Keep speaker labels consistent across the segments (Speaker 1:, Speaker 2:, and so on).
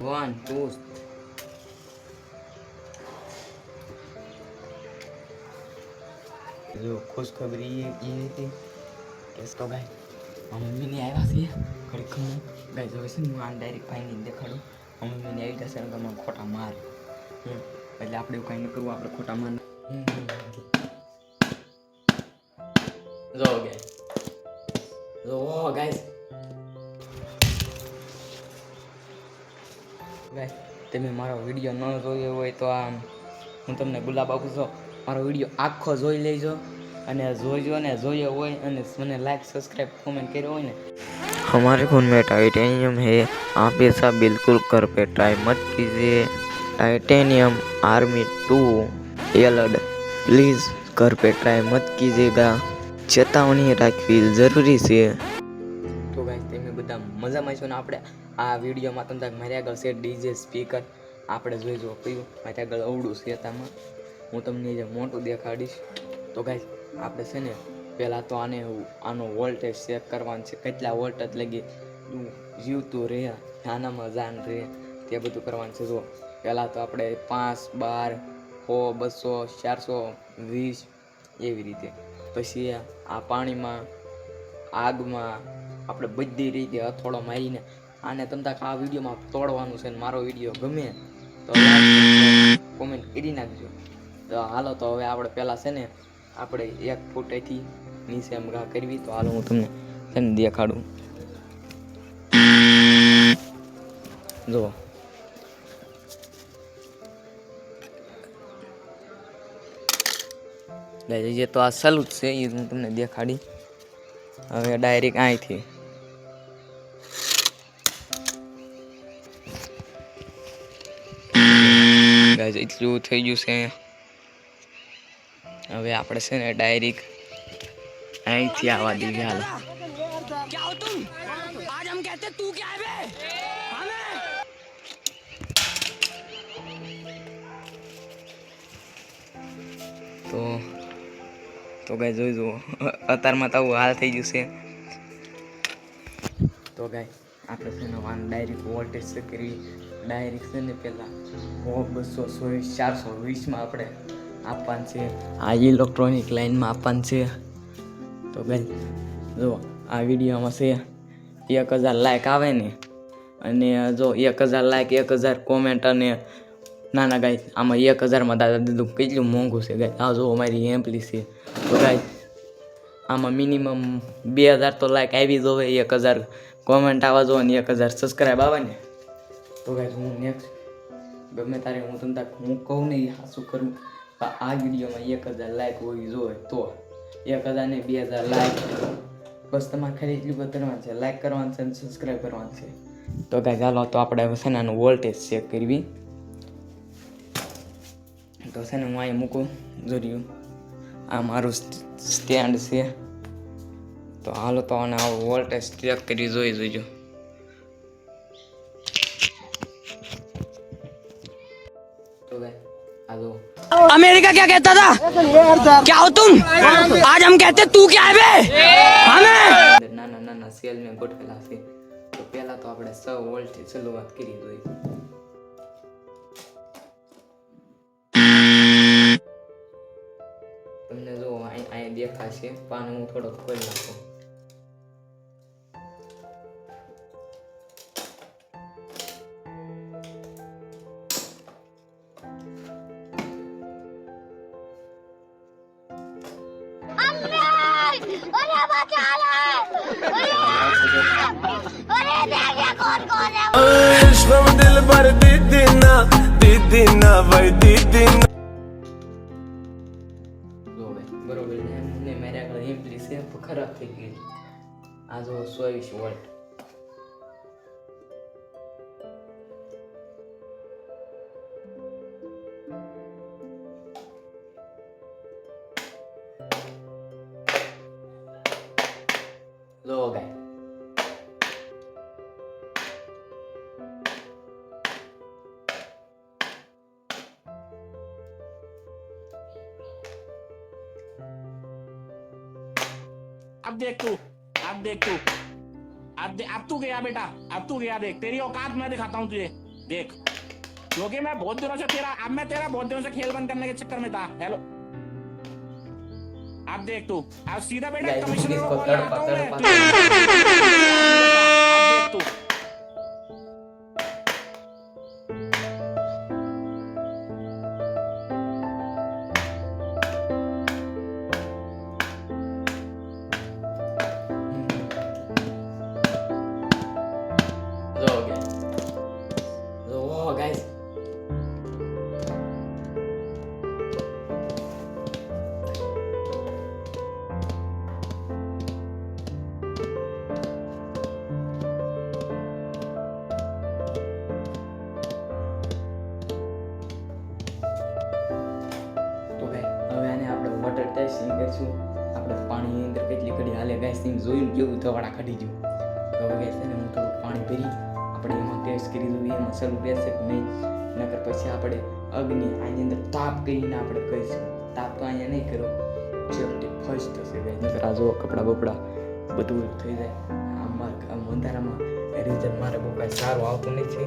Speaker 1: One, two. जो खुशखबरी ये थी કે તો ગાય મમ્મીની આવ્યા છે ખરેખર ગાય જો છે હું આ ડાયરેક્ટ ભાઈને દેખાડું મમ્મીને આવી જશે ને તમે ખોટા માર એટલે આપણે એવું કંઈ ન કરવું આપણે ખોટા માર જો ગાઈસ ગાય તમે મારો વિડીયો ન જોયો હોય તો આ હું તમને ગુલાબ આપું છું મારો વિડીયો આખો જોઈ લેજો અને જોઈજો ને જોયો હોય અને મને लाइक सब्सक्राइब कमेंट કર્યો હોય ને
Speaker 2: हमारे खून में टाइटेनियम है, आप ऐसा बिल्कुल कर पे ट्राई मत कीजिए। टाइटेनियम आर्मी 2 एलर्ट प्लीज़ घर पे ट्राई मत कीजिएगा, चेतावनी રાખવી જરૂરી છે।
Speaker 1: તો ગાઈસ તમે બધા મજામાં છો ને આપણે આ વિડીયોમાં તમને મારી આગળ છે ડીજે સ્પીકર આપણે જોઈજો કયું મારી આગળ અવડું છે તામાં હું તમને જે મોટું દેખાડીશ તો ગાઈસ આપણે છે ને પહેલાં તો આનો વોલ્ટેજ ચેક કરવાનું છે કેટલા વોલ્ટ લગી જીવતું રહે આનામાં જાન રહે તે બધું કરવાનું છે જો પહેલાં તો આપણે 5 12 100 200 420 એવી રીતે પછી આ પાણીમાં આગમાં આપણે બધી રીતે હથોડો મારીને આને તમને આ વિડીયોમાં તોડવાનું છે ને મારો વિડીયો ગમે તો કોમેન્ટ કરી નાખજો તો હાલો તો હવે આપણે પહેલાં છે ને આપણે 1 ફૂટેથી નીચે એમ ઘા કરવી તો હાલો હું તમને છે ને દેખાડું જો જે તો આ સલું છે એ હું તમને દેખાડી હવે ડાયરેક્ટ અહીંથી ગાઈસ એટલું થઈ ગયું છે હવે આપણે છે ને ડાયરેક્ટ અહીંથી આવવા દીધી હાલો क्या हो तुम आज हम कहते तू क्या है बे તો ગાય જોઈ જુઓ અત્યારમાં તો હાલ થઈ ગયું છે તો ગાય આપણે છે ને વાન ડાયરેક્ટ વોલ્ટેજ ચેક કરવી ડાયરેક્ટ છે ને પહેલાં 200 420માં આપણે આપવાનું છે આ ઇલેક્ટ્રોનિક લાઇનમાં આપવાનું છે તો ગાય જો આ વિડીયોમાં છે 1000 લાઈક આવે ને અને જો 1000 લાઈક 1000 કોમેન્ટ અને ના ગાય આમાં 1000માં દાદા દીધું કેટલું મોંઘું છે ગાય આ જો અમારી એમ્પલી છે તો ગાય આમાં મિનિમમ 2000 તો લાઈક આવી જોવે 1000 કોમેન્ટ આવવા જો ને 1000 સબસ્ક્રાઈબ આવે ને તો ગાય હું નેક્સ્ટ ગમે તારે હું તમને હું કહું ને એ શું કરું આ વિડીયોમાં 1000 લાઈક હોવી જોઈએ તો 1000 ને 2000 લાઈક બસ તમારે ખાલી એટલું બધું કરવાનું છે લાઈક કરવાનું છે અને સબસ્ક્રાઈબ કરવાનું છે તો ગાય ચાલો તો આપણે છે ને આનું વોલ્ટેજ ચેક કરવી તો છે ને હું અહીં મૂકું જોયું આ મારું સ્ટેન્ડ છે તો હાલો તો આને વોલ્ટેજ ચેક કરી જોઈજો તો ગાય હાલો
Speaker 3: अमेरिका क्या कहता था क्या हो तुम आज हम कहते तू क्या है बे हमें
Speaker 1: નાના સેલ મેં ગોઠવેલા છે તો પહેલા તો આપણે 100 વોલ્ટથી શરૂઆત કરી જોઈએ તમને જો અહીં દેખાશે પણ હું થોડો ખોલી નાખું
Speaker 4: दिल भर दीदी ना भाई दीदी
Speaker 1: બરોબર ને મારા આગળ એમ્પલી છે ખરાબ થઈ ગઈ આ જો 24 વોલ્ટ લો ગાય
Speaker 5: अब देख तू अब तू गया बेटा अब तू गया देख तेरी औकात मैं दिखाता हूँ तुझे देख क्योंकि मैं बहुत दिनों से खेल बंद करने के चक्कर में था। हेलो आप देख तू आप सीधा बेटा
Speaker 1: Guys,
Speaker 5: कमिश्नर
Speaker 1: इसको
Speaker 5: को कॉल
Speaker 1: तड़पा-
Speaker 5: लगाता हूं मैं।
Speaker 1: तड़पा-
Speaker 5: तू- आप देख तू
Speaker 1: જો ગાઈસ તો ગાઈસ હવે આને આપણે વોટર ટેસ્ટિંગ કરીશું. આપણે પાણીની અંદર કેટલી ઘડી હાલે ગાઈસ એમ જોઈને કેવું ધવાડા કાઢી ગયું. તો હવે ગાઈસ છે ને હું થોડું પાણી ભરી આપણે એમાં ટેસ્ટ કરી દઈએ એમાં શરૂ રહેશે કે નહીં, નકર પછી આપણે અગ્નિ આની અંદર તાપ કરીને આપણે કહીશું. તાપ તો અહીંયા નહીં કરો, છેવટે ફર્સ્ટ થશે ગાઈસ. નકર આ જો કપડાં બપડા બધું થઈ જાય. આમ અંધારામાં રિઝલ્ટ મારે બહુ કાંઈ સારું આવતું નથી.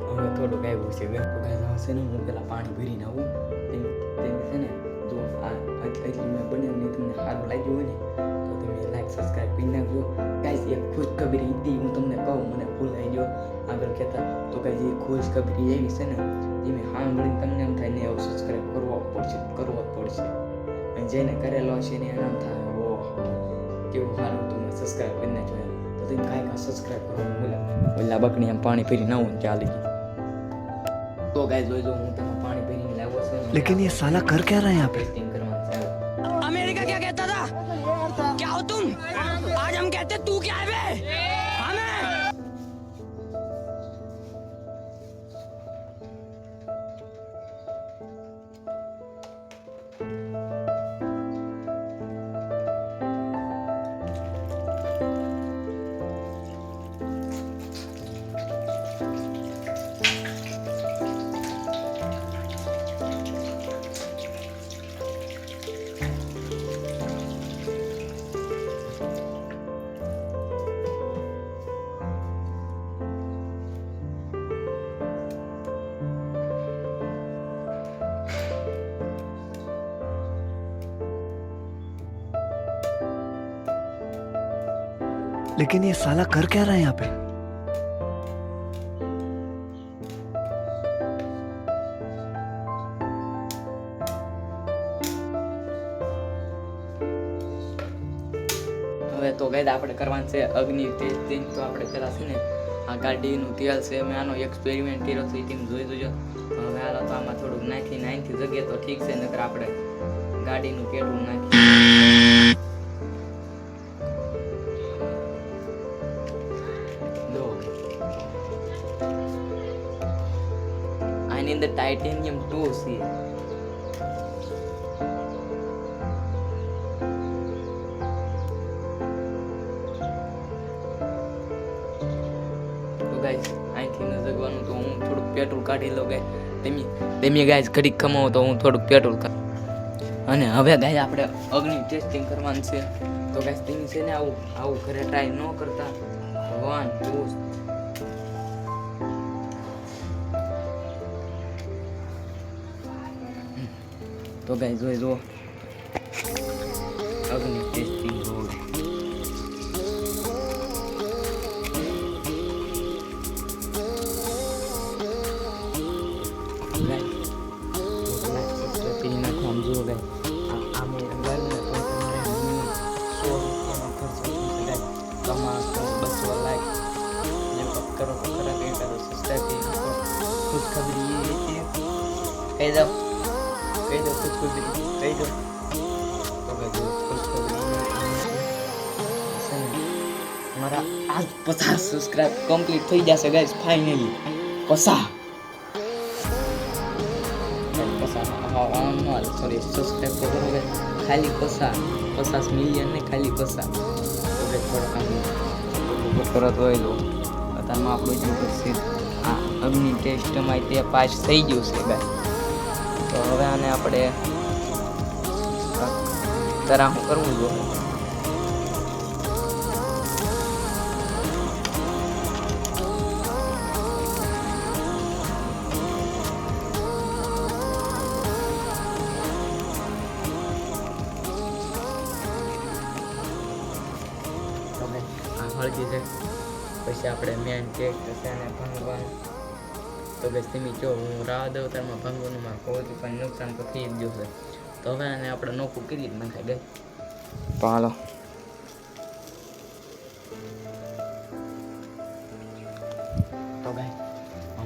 Speaker 1: હવે થોડુંક આવ્યું છે તો ગાઈસ આવશે ને હું પેલા પાણી ભરીને આવું તેની છે ને જો આ એટલી મેં બનાવીને તમને સારું લાગ્યું હોય ને તો તમે લાઈક સબસ્ક્રાઈબ કરી નાખજો ગાઈસ. એક ખુશખબરી હતી હું તમને કહું, મને ભૂલાઈ ગયો આગળ કહેતા. તો ગાઈસ એ ખુશખબરી એવી છે ને તમે સાંભળીને તમને એમ થાય ને એવું સબસ્ક્રાઈબ કરવો જ પડશે. અને જેને કરેલો હશે ને એમ થાય ઓહો કેવું સારું તમે સબસ્ક્રાઈબ કરી નાખજો એમ. તો તમે કાંઈ સબસ્ક્રાઈબ કરવાનું ઓલા બકણી એમ પાણી ભરીને આવું ને ચાલી ગઈ. તો गाइस જોજો હું તમને પાણી ભરીને લાવ્યો છું.
Speaker 6: लेकिन ये साला कर क्या रहा है यहाँ पे?
Speaker 1: ટેસ્ટિંગ કરવાનું છે.
Speaker 3: अमेरिका क्या कहता था? क्या हो तुम? आज हम कहते तू क्या है बे? हमें
Speaker 6: लेकिन ये साला कर क्या रहा है यहाँ पे?
Speaker 1: હવે તો ગાઈસ આપણે કરવાનું છે અગ્નિ ટેસ્ટિંગ. તો આપણે પહેલા છે ને આ ગાડીનું તેલ છે મેં આનો એક્સપેરિમેન્ટ કર્યો છે તેમ જોઈ જોજો. હવે હાલો તો આમાં થોડુંક નાખીને અહીંથી જગ્યાએ તો ઠીક છે, નકર આપણે ગાડીનું પેટ્રોલ નાખી દો. આની અંદર ટાઇટેનિયમ 2 છે. ગાઈસ અહીંથી ન જગવાનું તો હું થોડુંક પેટ્રોલ કાઢી લઉં ગાઈસ. તમે ગાઈસ ઘડીક કમાવો તો હું થોડુંક પેટ્રોલ અને હવે ગાઈસ આપણે અગ્નિ ટેસ્ટિંગ કરવાનું છે. તો ગાઈસ તમે છે ને આવું ઘરે ટ્રાય ન કરતા. 1 2 તો ગાઈસ જોઈ જો અગ્નિ ટેસ્ટિંગ રોડ. કહી દો ખુશખબરી કહી દો. તો મારા આજ 50 સબસ્ક્રાઇબ કમ્પ્લીટ થઈ જશે ગાઈસ ફાઇનલી. 50 સોરી સબસ્ક્રાઇબ તો કરો ગાઈસ. ખાલી 50 મિલિયન ને ખાલી 50 થોડોક હોય તો અત્યારમાં આપણું જે આ અગ્નિ ટેસ્ટમાં તે પાસ થઈ ગયું છે ગાઈસ. તો હવે આને આપણે તરા શું કરવું જોઈએ. છે આપણે મેન ચેક થશે અને ભાંગવાનું. તો બસ તમે જો હું રાહ દવતારમાં ભાંગવાનું માં કોઈ પણ નુકસાન તો થઈ જ જશે. તો હવે આને આપણે નોખું કરી જ નાખાય ગઈ. તો હાલો તો ગાય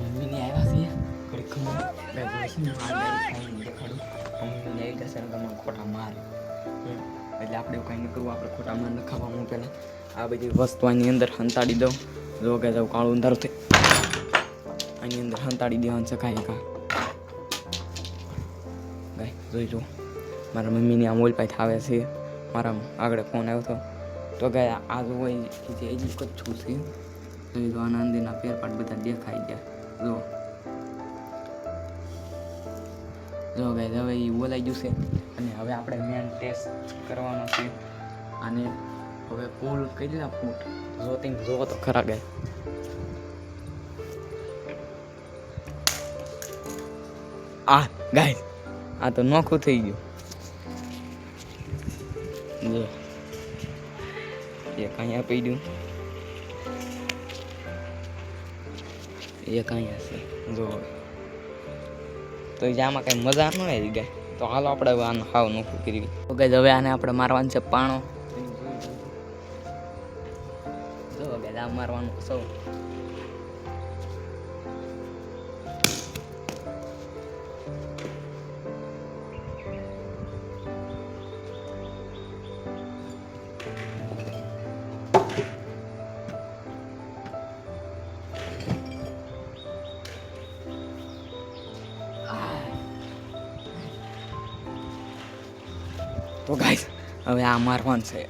Speaker 1: મમ્મીને આવ્યા છીએ ઘડી ખબર દેખાડું મમ્મીને આવી ગયા છે તમે ખોટા માર એટલે આપણે એવું કંઈ ન કરવું. આપણે ખોટા માર ન ખાવાનું. પહેલાં આ બધી વસ્તુ આની અંદર હંતાડી દઉં. જો કે જાવ કાળું અંધારું થઈ આની અંદર હંતાડી દેવાનું છે કાંઈ કાં ગાય જોઈ જુઓ મારા મમ્મીની આમ ઓલ પાઈ આવે છે. મારા આગળ ફોન આવ્યો હતો તો ગાય આ જો હોય જે એટલું કચ્છું છે જોઈ લો. આના અંદરના ફેરફાર બધા દેખાઈ ગયા. જો ગાય હવે એ બોલાઈ ગયું છે અને હવે આપણે મેન ટેસ્ટ કરવાનો છે. અને હવે પુલ કેટલા ફૂટ જો તમે જોવો તો ખરા ગાય. આ ગાય આ તો નોખું થઈ ગયું. જો એક અહીંયા પડી એક અહીંયા છે જો. તો આમાં કઈ મજા ન આવી ગાય. તો હાલો આપણે હવે આનું હાવ નોખું કરી. તો ગાય હવે આને આપણે મારવાનું છે પાણો. જો ગાય આ મારવાનું સૌ તો ગાઈસ હવે આ મારવાનું છે.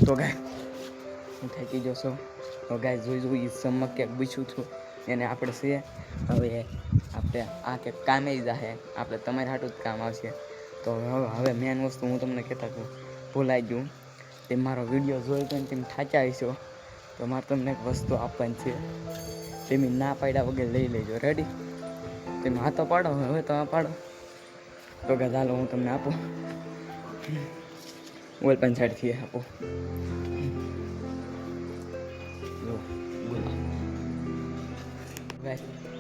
Speaker 1: તો ગાય હું થાકી જશો. તો ગાય જોઈ ચમક ક્યાંક પૂછ્યું છું એને આપણે છે. હવે આપણે આ કે કામે જ જાહે. આપણે તમારે હાટું જ કામ આવશે. તો હવે મેન વસ્તુ હું તમને કહેતા છું ભૂલાઈ ગયું. તે મારો વિડીયો જોઈ તો તમે થાચા હશો તો મારે તમને એક વસ્તુ આપવાની છે. તમે ના પાડ્યા વગર લઈ લેજો. રેડી? તમે હા તો પાડો. હવે તો આ પાડો. તો કે ચાલો હું તમને આપું. ઓલ પણ સાઈડથી આપો.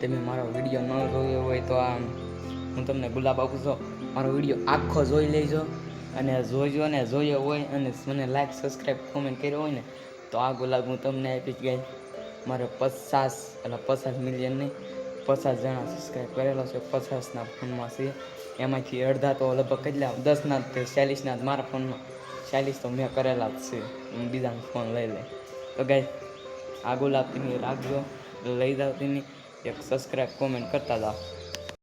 Speaker 1: તમે મારો વિડીયો ન જોયો હોય તો આમ હું તમને ગુલાબ આપું છું. મારો વિડીયો આખો જોઈ લેજો અને જોઈજો ને જોયો હોય અને મને લાઈક સબસ્ક્રાઈબ કોમેન્ટ કર્યો હોય ને તો આ ગુલાબ હું તમને આપીશ ગાય. મારે 50 મિલિયન નહીં 50 જણા સબસ્ક્રાઈબ કરેલો છે. 50ના ફોનમાં છે. એમાંથી અડધા તો લગભગ કેટલા 10ના 40ના મારા ફોનમાં 40 તો મેં કરેલા જ છે. હું બીજાનો ફોન લઈ લે. તો ગાય આ ગુલાબ તમે રાખજો લઈ જાઓ. તમે એક સબસ્ક્રાઈબ કોમેન્ટ કરતા જાઓ.